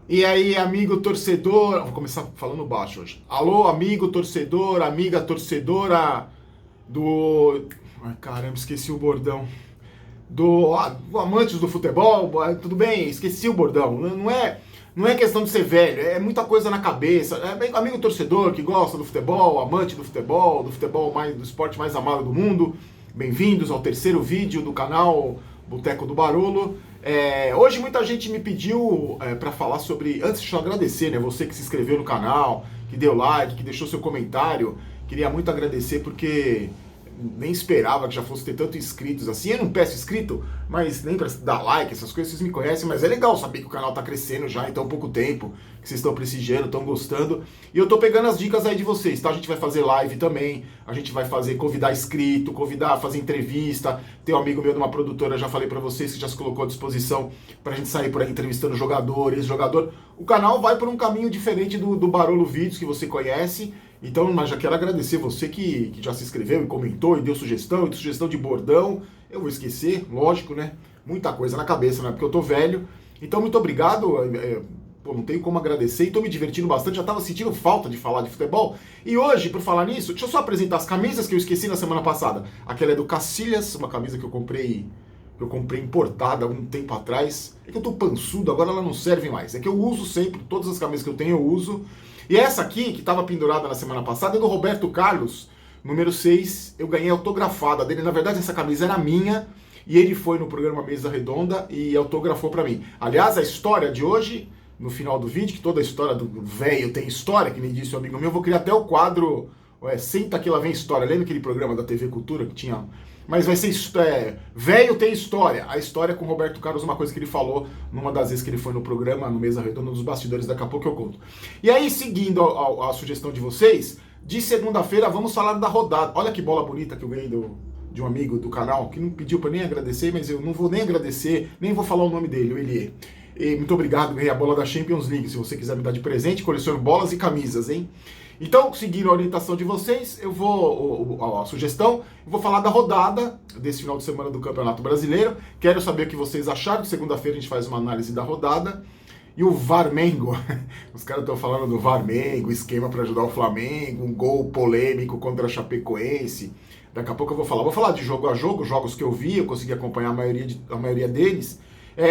E aí, amigo torcedor, vou começar falando baixo hoje. Alô, amigo torcedor, amiga torcedora do. Ai, caramba, esqueci o bordão. Do amantes do futebol, tudo bem, esqueci o bordão. Não é questão de ser velho, é muita coisa na cabeça. É amigo torcedor que gosta do futebol, amante do futebol mais, do esporte mais amado do mundo. Bem-vindos ao terceiro vídeo do canal Boteco do Barolo. Hoje muita gente me pediu para falar sobre. Antes de eu agradecer, né? Você que se inscreveu no canal, que deu like, que deixou seu comentário. Queria muito agradecer porque nem esperava que já fosse ter tantos inscritos assim. Eu não peço inscrito, mas nem pra dar like, essas coisas, vocês me conhecem, mas é legal saber que o canal tá crescendo já em tão pouco tempo, que vocês estão prestigiando, estão gostando. E eu tô pegando as dicas aí de vocês, tá? A gente vai fazer live também, a gente vai fazer, convidar inscrito, fazer entrevista. Tem um amigo meu de uma produtora, já falei pra vocês, que já se colocou à disposição pra gente sair por aí entrevistando jogadores, jogador. O canal vai por um caminho diferente do Barolo Vídeos, que você conhece. Então, mas já quero agradecer você que já se inscreveu e comentou e deu sugestão de bordão. Eu vou esquecer, lógico, né? Muita coisa na cabeça, né? Porque eu tô velho. Então, muito obrigado. Pô, não tenho como agradecer e tô me divertindo bastante. Já tava sentindo falta de falar de futebol. E hoje, por falar nisso, deixa eu só apresentar as camisas que eu esqueci na semana passada. Aquela é do Cacilhas, uma camisa que eu comprei importada há um tempo atrás. É que eu tô pançudo, agora ela não serve mais. É que eu uso sempre, todas as camisas que eu tenho eu uso. E essa aqui, que estava pendurada na semana passada, é do Roberto Carlos, número 6. Eu ganhei autografada dele. Na verdade, essa camisa era minha. E ele foi no programa Mesa Redonda e autografou para mim. Aliás, a história de hoje, no final do vídeo, que toda a história do velho tem história, que nem disse o amigo meu, eu vou criar até o quadro Senta que lá vem história. Lembra aquele programa da TV Cultura que tinha... Mas vai ser velho tem história. A história com o Roberto Carlos, uma coisa que ele falou numa das vezes que ele foi no programa, no Mesa Redonda, dos bastidores, daqui a pouco eu conto. E aí, seguindo a sugestão de vocês, de segunda-feira vamos falar da rodada. Olha que bola bonita que eu ganhei de um amigo do canal, que não pediu para nem agradecer, mas eu não vou nem agradecer, nem vou falar o nome dele, o Elie. E muito obrigado, ganhei a bola da Champions League. Se você quiser me dar de presente, coleciono bolas e camisas, hein? Então, seguindo a orientação de vocês, a sugestão, eu vou falar da rodada desse final de semana do Campeonato Brasileiro. Quero saber o que vocês acharam. Segunda-feira a gente faz uma análise da rodada. E o Varmengo, os caras estão falando do Varmengo, esquema para ajudar o Flamengo, um gol polêmico contra a Chapecoense. Daqui a pouco eu vou falar. Vou falar de jogo a jogo, jogos que eu vi, eu consegui acompanhar a maioria deles.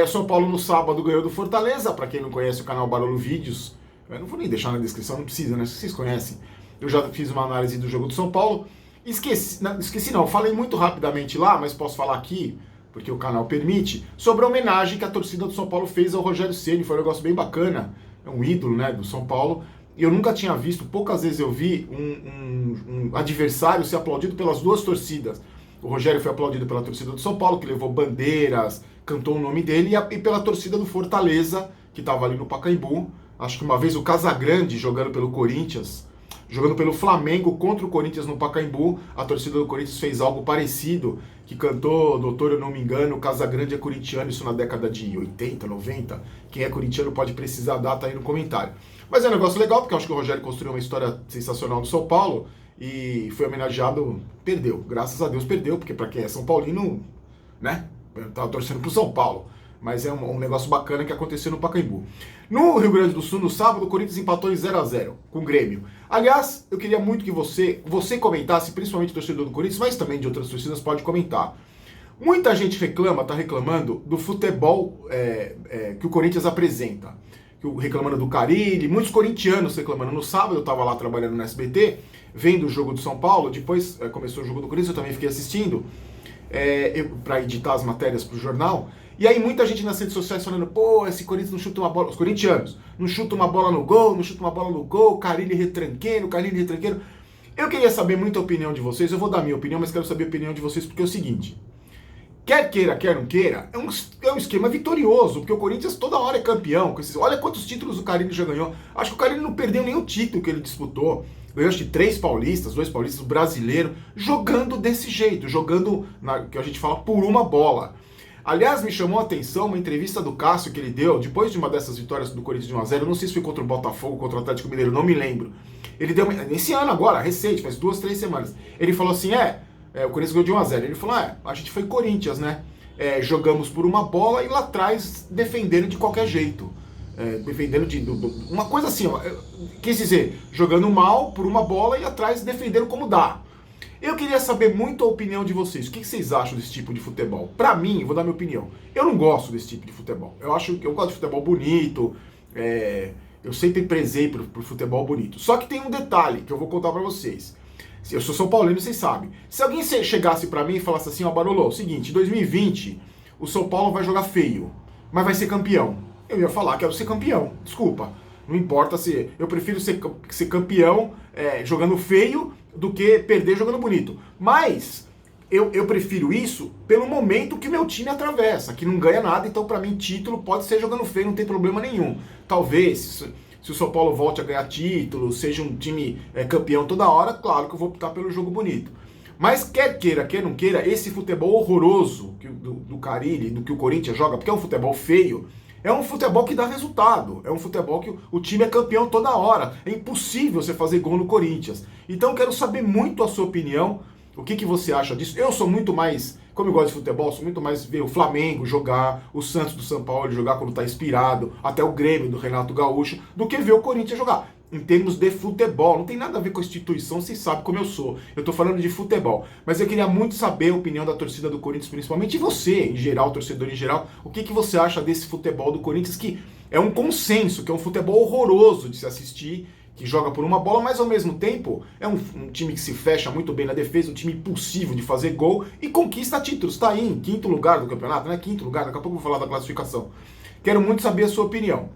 São Paulo no sábado ganhou do Fortaleza, para quem não conhece o canal Barolo Vídeos. Eu não vou nem deixar na descrição, não precisa, né? Vocês conhecem. Eu já fiz uma análise do jogo do São Paulo. Esqueci não, falei muito rapidamente lá, mas posso falar aqui, porque o canal permite, sobre a homenagem que a torcida do São Paulo fez ao Rogério Ceni. Foi um negócio bem bacana, é um ídolo, né, do São Paulo. E eu nunca tinha visto, poucas vezes eu vi um adversário ser aplaudido pelas duas torcidas. O Rogério foi aplaudido pela torcida do São Paulo, que levou bandeiras, cantou o nome dele, e pela torcida do Fortaleza, que estava ali no Pacaembu. Acho que uma vez o Casagrande jogando pelo Corinthians, jogando pelo Flamengo contra o Corinthians no Pacaembu, a torcida do Corinthians fez algo parecido, que cantou, doutor, eu não me engano, o Casagrande é corintiano, isso na década de 80, 90. Quem é corintiano pode precisar a data aí no comentário. Mas é um negócio legal, porque eu acho que o Rogério construiu uma história sensacional do São Paulo e foi homenageado, perdeu, graças a Deus perdeu, porque para quem é São Paulino, né, tava torcendo pro São Paulo. Mas é um negócio bacana que aconteceu no Pacaembu. No Rio Grande do Sul, no sábado, o Corinthians empatou em 0-0 com o Grêmio. Aliás, eu queria muito que você comentasse, principalmente o torcedor do Corinthians, mas também de outras torcidas, pode comentar. Muita gente tá reclamando do futebol que o Corinthians apresenta. Reclamando do Carille, muitos corintianos reclamando. No sábado eu estava lá trabalhando no SBT, vendo o jogo do São Paulo, depois começou o jogo do Corinthians, eu também fiquei assistindo, para editar as matérias para o jornal. E aí muita gente nas redes sociais falando, pô, esse Corinthians não chuta uma bola, os corintianos, não chuta uma bola no gol, Carille retranqueiro. Eu queria saber muita opinião de vocês, eu vou dar minha opinião, mas quero saber a opinião de vocês, porque é o seguinte, quer queira, quer não queira, é um esquema vitorioso, porque o Corinthians toda hora é campeão, olha quantos títulos o Carille já ganhou, acho que o Carille não perdeu nenhum título que ele disputou, ganhou acho que 3 paulistas, 2 paulistas, brasileiro, jogando desse jeito, jogando, que a gente fala, por uma bola. Aliás, me chamou a atenção uma entrevista do Cássio que ele deu, depois de uma dessas vitórias do Corinthians de 1-0, não sei se foi contra o Botafogo, contra o Atlético Mineiro, não me lembro. Ele deu, nesse ano agora, recente, faz 2, 3 semanas, ele falou assim, o Corinthians ganhou de 1-0, ele falou, a gente foi Corinthians, né, jogamos por uma bola e lá atrás defenderam de qualquer jeito. defendendo uma coisa assim, ó, quis dizer, jogando mal por uma bola e atrás defendendo como dá. Eu queria saber muito a opinião de vocês. O que vocês acham desse tipo de futebol? Pra mim, vou dar minha opinião. Eu não gosto desse tipo de futebol. Eu gosto de futebol bonito. Eu sempre prezei pro futebol bonito. Só que tem um detalhe que eu vou contar pra vocês. Eu sou São Paulino, vocês sabem. Se alguém chegasse pra mim e falasse assim, ó, Barolo, é o seguinte, em 2020 o São Paulo vai jogar feio, mas vai ser campeão. Eu ia falar, quero ser campeão. Desculpa. Não importa se... Eu prefiro ser campeão jogando feio do que perder jogando bonito. Mas eu prefiro isso pelo momento que meu time atravessa, que não ganha nada, então pra mim título pode ser jogando feio, não tem problema nenhum. Talvez, se o São Paulo volte a ganhar título, seja um time campeão toda hora, claro que eu vou optar pelo jogo bonito. Mas quer queira, quer não queira, esse futebol horroroso do Carille, do que o Corinthians joga, porque é um futebol feio, é um futebol que dá resultado. É um futebol que o time é campeão toda hora. É impossível você fazer gol no Corinthians. Então eu quero saber muito a sua opinião. O que você acha disso? Eu sou muito mais, como eu gosto de futebol, sou muito mais ver o Flamengo jogar, o Santos do São Paulo jogar quando tá inspirado, até o Grêmio do Renato Gaúcho, do que ver o Corinthians jogar. Em termos de futebol, não tem nada a ver com a instituição, vocês sabem como eu sou. Eu tô falando de futebol. Mas eu queria muito saber a opinião da torcida do Corinthians, principalmente, e você, em geral, torcedor em geral, o que você acha desse futebol do Corinthians, que é um consenso, que é um futebol horroroso de se assistir, que joga por uma bola, mas ao mesmo tempo é um time que se fecha muito bem na defesa, um time impossível de fazer gol e conquista títulos. Está aí em quinto lugar do campeonato, né? Quinto lugar, daqui a pouco eu vou falar da classificação. Quero muito saber a sua opinião.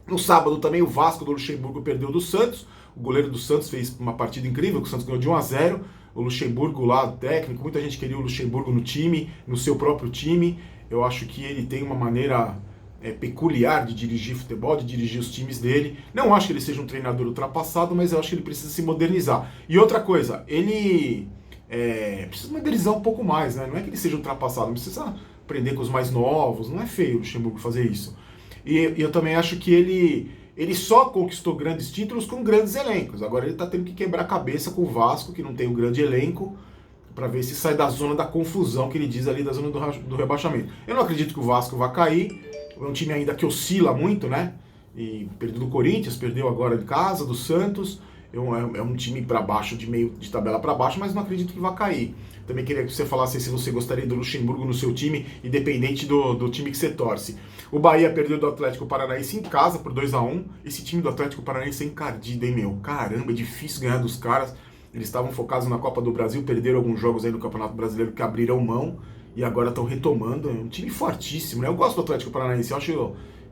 No sábado também o Vasco do Luxemburgo perdeu do Santos. O goleiro do Santos fez uma partida incrível, que o Santos ganhou de 1-0. O Luxemburgo lá, técnico, muita gente queria o Luxemburgo no time, no seu próprio time. Eu acho que ele tem uma maneira peculiar de dirigir futebol, de dirigir os times dele. Não acho que ele seja um treinador ultrapassado, mas eu acho que ele precisa se modernizar. E outra coisa, ele precisa modernizar um pouco mais, né? Não é que ele seja ultrapassado, precisa aprender com os mais novos. Não é feio o Luxemburgo fazer isso. E eu também acho que ele só conquistou grandes títulos com grandes elencos. Agora ele está tendo que quebrar a cabeça com o Vasco, que não tem um grande elenco, para ver se sai da zona da confusão, que ele diz ali, da zona do rebaixamento. Eu não acredito que o Vasco vá cair. É um time ainda que oscila muito, né? E perdeu do Corinthians, perdeu agora em casa, do Santos. É um time para baixo, de meio de tabela para baixo, mas não acredito que vá cair. Também queria que você falasse se você gostaria do Luxemburgo no seu time, independente do time que você torce. O Bahia perdeu do Atlético Paranaense em casa por 2-1. Esse time do Atlético Paranaense é encardido, hein, meu? Caramba, é difícil ganhar dos caras. Eles estavam focados na Copa do Brasil, perderam alguns jogos aí no Campeonato Brasileiro que abriram mão e agora estão retomando. É um time fortíssimo, né? Eu gosto do Atlético Paranaense.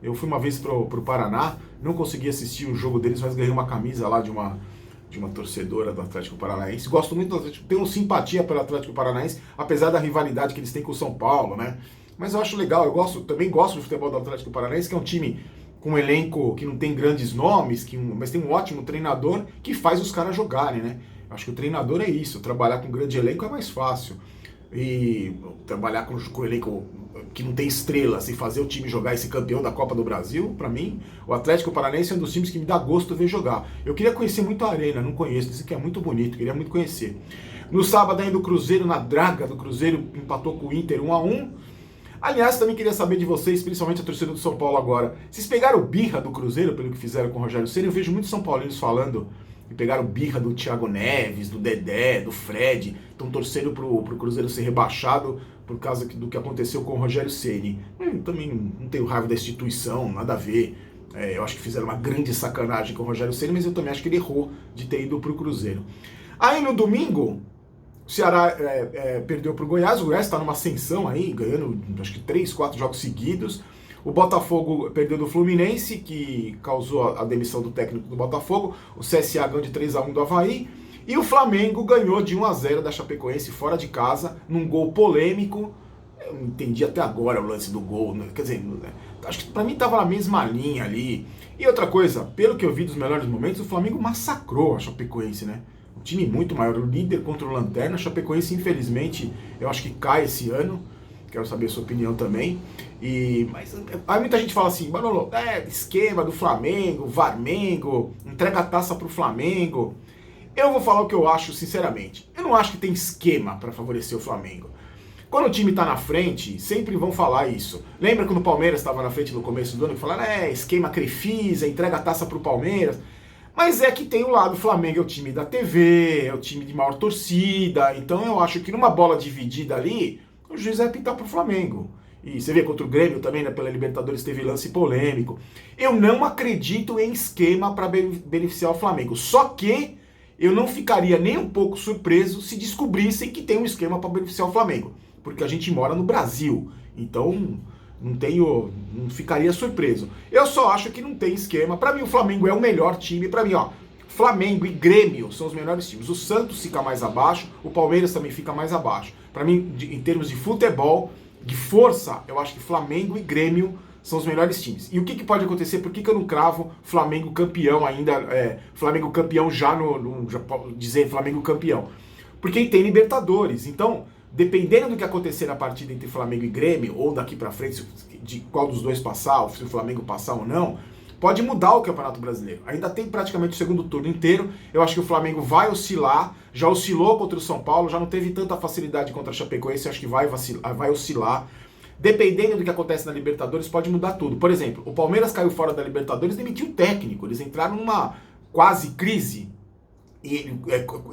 Eu fui uma vez pro Paraná, não consegui assistir o jogo deles, mas ganhei uma camisa lá de uma torcedora do Atlético Paranaense. Gosto muito do Atlético, tenho simpatia pelo Atlético Paranaense, apesar da rivalidade que eles têm com o São Paulo, né? Mas eu acho legal, também gosto do futebol do Atlético Paranaense, que é um time com um elenco que não tem grandes nomes, mas tem um ótimo treinador que faz os caras jogarem, né? Acho que o treinador é isso, trabalhar com um grande elenco é mais fácil. E trabalhar com um elenco que não tem estrelas e fazer o time jogar esse campeão da Copa do Brasil, pra mim, o Atlético Paranaense é um dos times que me dá gosto ver jogar. Eu queria conhecer muito a Arena, não conheço, dizem que é muito bonito, queria muito conhecer. No sábado ainda o Cruzeiro, na draga do Cruzeiro, empatou com o Inter 1-1. Aliás, também queria saber de vocês, principalmente a torcida do São Paulo agora. Vocês pegaram birra do Cruzeiro pelo que fizeram com o Rogério Ceni? Eu vejo muitos São Paulinos falando que pegaram birra do Thiago Neves, do Dedé, do Fred. Estão torcendo pro Cruzeiro ser rebaixado por causa do que aconteceu com o Rogério Ceni. Eu também não tenho raiva da instituição, nada a ver. Eu acho que fizeram uma grande sacanagem com o Rogério Ceni, mas eu também acho que ele errou de ter ido pro Cruzeiro. Aí no domingo, o Ceará perdeu pro Goiás. O Goiás está numa ascensão aí, ganhando acho que 3, 4 jogos seguidos. O Botafogo perdeu do Fluminense, que causou a demissão do técnico do Botafogo. O CSA ganhou de 3-1 do Avaí. E o Flamengo ganhou de 1-0 da Chapecoense fora de casa, num gol polêmico. Eu não entendi até agora o lance do gol, né? Quer dizer, acho que pra mim tava na mesma linha ali. E outra coisa, pelo que eu vi dos melhores momentos, o Flamengo massacrou a Chapecoense, né? Um time muito maior, o líder contra o Lanterna. A Chapecoense, infelizmente, eu acho que cai esse ano. Quero saber a sua opinião também. Mas aí muita gente fala assim, Barolo, esquema do Flamengo, Varmengo, entrega a taça pro Flamengo. Eu vou falar o que eu acho, sinceramente. Eu não acho que tem esquema para favorecer o Flamengo. Quando o time tá na frente, sempre vão falar isso. Lembra quando o Palmeiras estava na frente no começo do ano, que falaram, esquema Crefisa, entrega a taça pro Palmeiras. Mas é que tem o lado, o Flamengo é o time da TV, é o time de maior torcida, então eu acho que numa bola dividida ali, o juiz vai pintar pro Flamengo. E você vê contra o Grêmio também, né, pela Libertadores teve lance polêmico. Eu não acredito em esquema para beneficiar o Flamengo, só que eu não ficaria nem um pouco surpreso se descobrissem que tem um esquema para beneficiar o Flamengo, porque a gente mora no Brasil, então não ficaria surpreso. Eu só acho que não tem esquema. Para mim o Flamengo é o melhor time, para mim, ó, Flamengo e Grêmio são os melhores times. O Santos fica mais abaixo, o Palmeiras também fica mais abaixo. Para mim, em termos de futebol, de força, eu acho que Flamengo e Grêmio são os melhores times. E o que pode acontecer? Por que eu não cravo Flamengo campeão ainda? Flamengo campeão já já dizer Flamengo campeão. Porque tem Libertadores. Então, dependendo do que acontecer na partida entre Flamengo e Grêmio, ou daqui pra frente, de qual dos dois passar, ou se o Flamengo passar ou não, pode mudar o Campeonato Brasileiro. Ainda tem praticamente o segundo turno inteiro. Eu acho que o Flamengo vai oscilar, já oscilou contra o São Paulo, já não teve tanta facilidade contra a Chapecoense, acho que vai oscilar. Dependendo do que acontece na Libertadores, pode mudar tudo. Por exemplo, o Palmeiras caiu fora da Libertadores e demitiu o técnico. Eles entraram numa quase crise e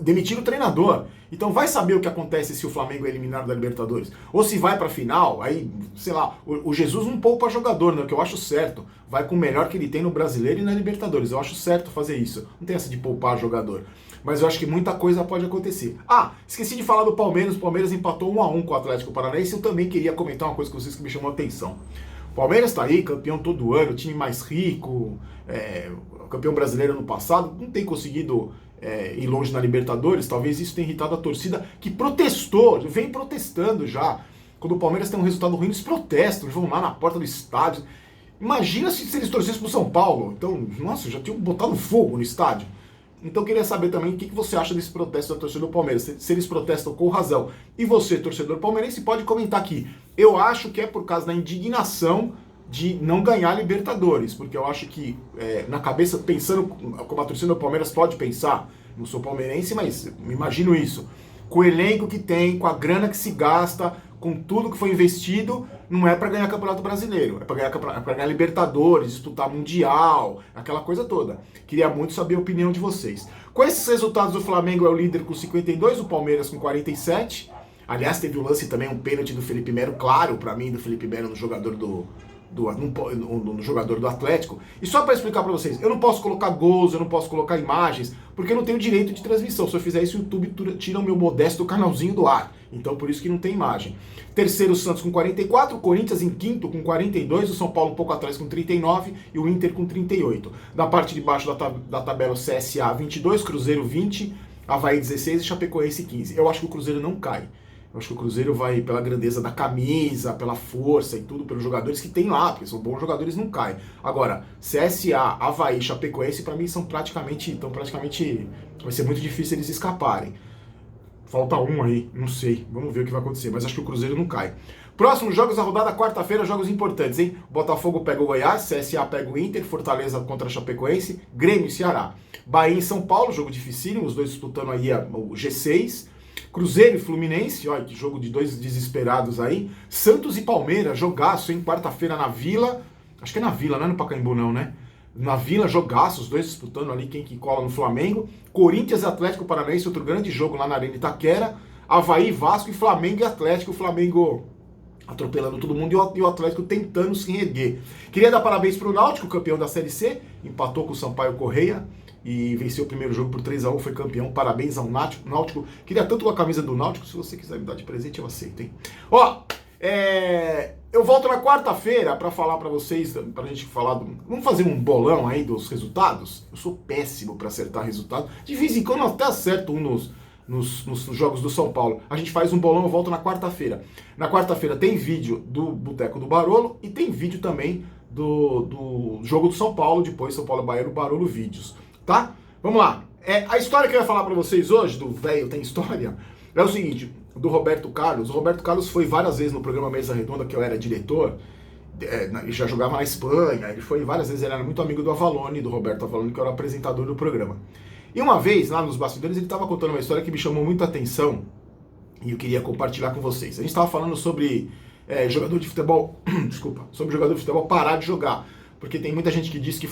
demitiram o treinador. Então vai saber o que acontece se o Flamengo é eliminado da Libertadores. Ou se vai pra final, aí, sei lá, o Jesus não poupa jogador, né, que eu acho certo. Vai com o melhor que ele tem no Brasileiro e na Libertadores. Eu acho certo fazer isso. Não tem essa de poupar jogador. Mas eu acho que muita coisa pode acontecer. Ah, esqueci de falar do Palmeiras. O Palmeiras empatou 1-1 com o Atlético Paranaense. Eu também queria comentar uma coisa com vocês que me chamou a atenção. O Palmeiras tá aí, campeão todo ano, time mais rico, campeão brasileiro ano passado, não tem conseguido ir longe na Libertadores. Talvez isso tenha irritado a torcida, que protestou, vem protestando já. Quando o Palmeiras tem um resultado ruim, eles protestam, eles vão lá na porta do estádio. Imagina se eles torcessem pro São Paulo. Então, nossa, já tinham botado fogo no estádio. Então eu queria saber também o que você acha desse protesto da torcida do Palmeiras, se eles protestam com razão. E você, torcedor palmeirense, pode comentar aqui. Eu acho que é por causa da indignação de não ganhar Libertadores, porque eu acho que na cabeça, pensando como a torcida do Palmeiras pode pensar, não sou palmeirense, mas me imagino isso, com o elenco que tem, com a grana que se gasta, com tudo que foi investido, não é para ganhar Campeonato Brasileiro, é para ganhar Libertadores, disputar Mundial, aquela coisa toda. Queria muito saber a opinião de vocês. Com esses resultados, o Flamengo é o líder com 52, o Palmeiras com 47. Aliás, teve o lance também, um pênalti do Felipe Melo, claro para mim, do Felipe Melo no jogador no jogador do Atlético. E só para explicar para vocês, eu não posso colocar gols, eu não posso colocar imagens, porque eu não tenho direito de transmissão. Se eu fizer isso, o YouTube tira o meu modesto canalzinho do ar. Então por isso que não tem imagem. Terceiro, o Santos com 44, o Corinthians em quinto com 42, o São Paulo um pouco atrás com 39 e o Inter com 38. Na parte de baixo da tabela, o CSA 22, Cruzeiro 20, Avaí 16 e Chapecoense 15. Eu acho que o Cruzeiro não cai. Eu acho que o Cruzeiro vai pela grandeza da camisa, pela força e tudo, pelos jogadores que tem lá, porque são bons jogadores, não cai. Agora, CSA, Avaí, Chapecoense, pra mim são praticamente, vai ser muito difícil eles escaparem. Falta um aí, não sei, vamos ver o que vai acontecer, mas acho que o Cruzeiro não cai. Próximos jogos da rodada, quarta-feira, jogos importantes, hein? Botafogo pega o Goiás, CSA pega o Inter, Fortaleza contra a Chapecoense, Grêmio e Ceará. Bahia e São Paulo, jogo dificílimo, os dois disputando aí o G6. Cruzeiro e Fluminense, olha que jogo de dois desesperados aí. Santos e Palmeiras, jogaço, hein? Quarta-feira na Vila, acho que é na Vila, não é no Pacaembu não, né? Na Vila, jogaço, os dois disputando ali quem que cola no Flamengo. Corinthians e Atlético Paranaense, outro grande jogo lá na Arena Itaquera. Avaí, Vasco e Flamengo e Atlético. O Flamengo atropelando todo mundo e o Atlético tentando se reerguer. Queria dar parabéns para o Náutico, campeão da Série C. Empatou com o Sampaio Correia e venceu o primeiro jogo por 3-1, foi campeão. Parabéns ao Náutico. Queria tanto com a camisa do Náutico, se você quiser me dar de presente, eu aceito, hein? Ó, eu volto na quarta-feira para falar para vocês, pra gente falar vamos fazer um bolão aí dos resultados? Eu sou péssimo para acertar resultado. De vez em quando eu até acerto nos jogos do São Paulo. A gente faz um bolão, eu volto na quarta-feira. Na quarta-feira tem vídeo do Boteco do Barolo e tem vídeo também do jogo do São Paulo, depois São Paulo e Bahia no Barolo Vídeos, tá? Vamos lá. A história que eu ia falar para vocês hoje, do Velho Tem História, é o seguinte, do Roberto Carlos. O Roberto Carlos foi várias vezes no programa Mesa Redonda, que eu era diretor, ele já jogava na Espanha, ele foi várias vezes, ele era muito amigo do Avalone, do Roberto Avalone, que era o apresentador do programa. E uma vez, lá nos bastidores, ele estava contando uma história que me chamou muita atenção, e eu queria compartilhar com vocês. A gente estava falando sobre jogador de futebol, desculpa, sobre jogador de futebol parar de jogar, porque tem muita gente que diz que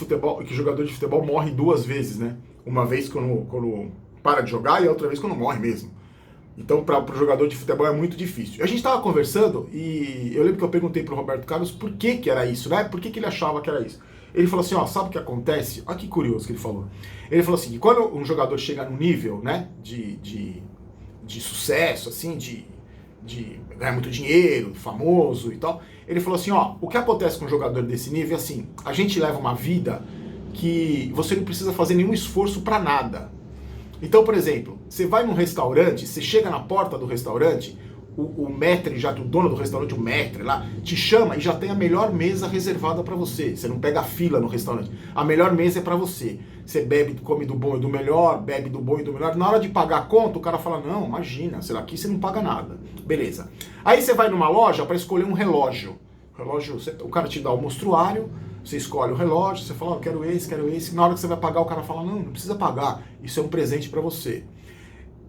jogador de futebol morre duas vezes, né? Uma vez quando para de jogar e a outra vez quando morre mesmo. Então, para o jogador de futebol é muito difícil. A gente estava conversando e eu lembro que eu perguntei para o Roberto Carlos por que era isso, né? Por que ele achava que era isso? Ele falou assim, ó, sabe o que acontece? Olha que curioso que ele falou. Ele falou assim, que quando um jogador chega num nível, né, de sucesso, assim, de ganhar muito dinheiro, famoso e tal, ele falou assim, ó, o que acontece com um jogador desse nível é assim, a gente leva uma vida que você não precisa fazer nenhum esforço para nada. Então, por exemplo, você vai num restaurante, você chega na porta do restaurante, o maître, já o dono do restaurante, o maître lá, te chama e já tem a melhor mesa reservada para você. Você não pega fila no restaurante. A melhor mesa é para você. Você bebe, come do bom e do melhor, bebe do bom e do melhor. Na hora de pagar a conta, o cara fala, não, imagina, será que você não paga nada. Beleza. Aí você vai numa loja para escolher um relógio. O cara te dá o mostruário, você escolhe o relógio, você fala, quero esse, quero esse. Na hora que você vai pagar, o cara fala, não precisa pagar, isso é um presente para você.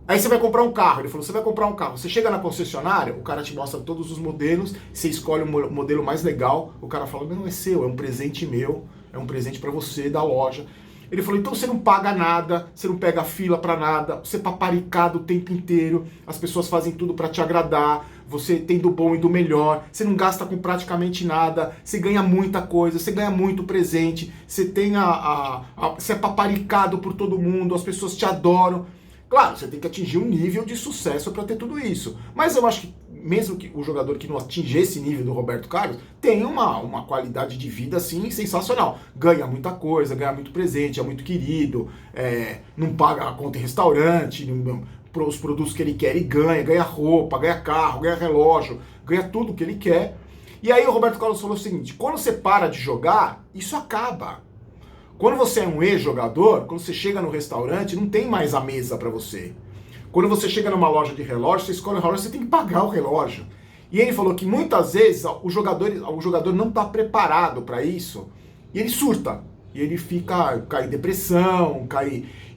Aí você vai comprar um carro, ele falou, você vai comprar um carro, você chega na concessionária, o cara te mostra todos os modelos, você escolhe o modelo mais legal, o cara fala, não, é seu, é um presente meu, é um presente para você da loja. Ele falou, então você não paga nada, você não pega fila para nada, você é paparicado o tempo inteiro, as pessoas fazem tudo para te agradar, você tem do bom e do melhor, você não gasta com praticamente nada, você ganha muita coisa, você ganha muito presente, você tem você é paparicado por todo mundo, as pessoas te adoram. Claro, você tem que atingir um nível de sucesso para ter tudo isso. Mas eu acho que mesmo que o jogador que não atingir esse nível do Roberto Carlos, tem uma qualidade de vida assim sensacional. Ganha muita coisa, ganha muito presente, é muito querido, não paga a conta em restaurante, os produtos que ele quer ele ganha roupa, ganha carro, ganha relógio, ganha tudo que ele quer. E aí o Roberto Carlos falou o seguinte, quando você para de jogar, isso acaba. Quando você é um ex-jogador, quando você chega no restaurante, não tem mais a mesa para você. Quando você chega numa loja de relógio, você escolhe o relógio, você tem que pagar o relógio. E ele falou que muitas vezes o jogador não está preparado para isso, e ele surta. E ele cai em depressão,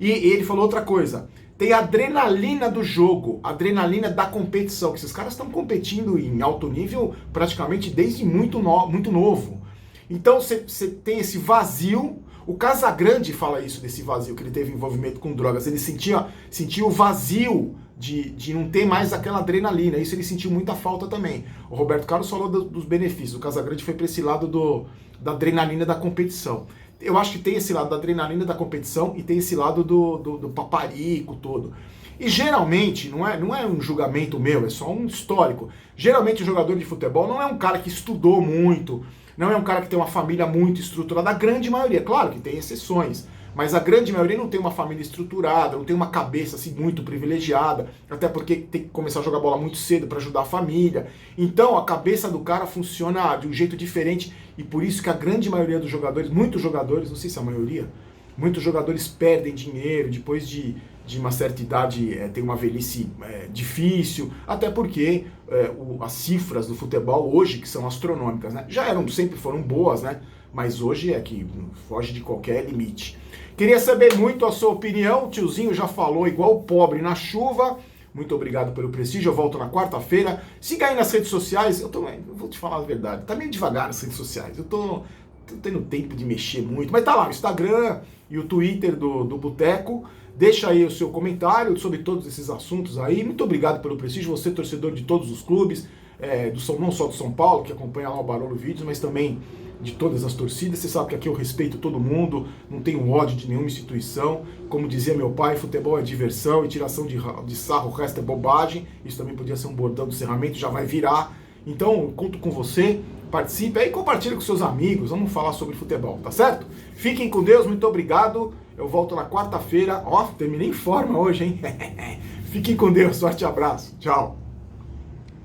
E ele falou outra coisa, tem a adrenalina do jogo, a adrenalina da competição, que esses caras estão competindo em alto nível praticamente desde muito novo. Então você tem esse vazio. O Casagrande fala isso, desse vazio, que ele teve envolvimento com drogas. Ele sentia o vazio de não ter mais aquela adrenalina. Isso ele sentiu muita falta também. O Roberto Carlos falou dos benefícios. O Casagrande foi para esse lado da adrenalina da competição. Eu acho que tem esse lado da adrenalina da competição e tem esse lado do paparico todo. E geralmente, não é um julgamento meu, é só um histórico. Geralmente o jogador de futebol não é um cara que estudou muito, não é um cara que tem uma família muito estruturada, a grande maioria, claro que tem exceções, mas a grande maioria não tem uma família estruturada, não tem uma cabeça assim muito privilegiada, até porque tem que começar a jogar bola muito cedo para ajudar a família. Então a cabeça do cara funciona de um jeito diferente e por isso que a grande maioria dos jogadores, muitos jogadores, não sei se a maioria, muitos jogadores perdem dinheiro depois de uma certa idade, tem uma velhice difícil, até porque as cifras do futebol hoje, que são astronômicas, né, sempre foram boas, né, mas hoje é que foge de qualquer limite. Queria saber muito a sua opinião, o tiozinho já falou igual o pobre na chuva. Muito obrigado pelo prestígio, eu volto na quarta-feira. Siga aí nas redes sociais, eu vou te falar a verdade, tá meio devagar nas redes sociais, eu tô tendo tempo de mexer muito, mas tá lá o Instagram e o Twitter do Boteco. Deixa aí o seu comentário sobre todos esses assuntos aí. Muito obrigado pelo prestígio, você torcedor de todos os clubes, não só do São Paulo, que acompanha lá o Barolo Vídeos, mas também de todas as torcidas. Você sabe que aqui eu respeito todo mundo, não tenho ódio de nenhuma instituição. Como dizia meu pai, futebol é diversão e tiração de sarro, o resto é bobagem. Isso também podia ser um bordão do encerramento, já vai virar. Então, conto com você, participe aí, compartilhe com seus amigos, vamos falar sobre futebol, tá certo? Fiquem com Deus, muito obrigado. Eu volto na quarta-feira. Ó, terminei em forma hoje, hein? Fiquem com Deus, forte abraço. Tchau.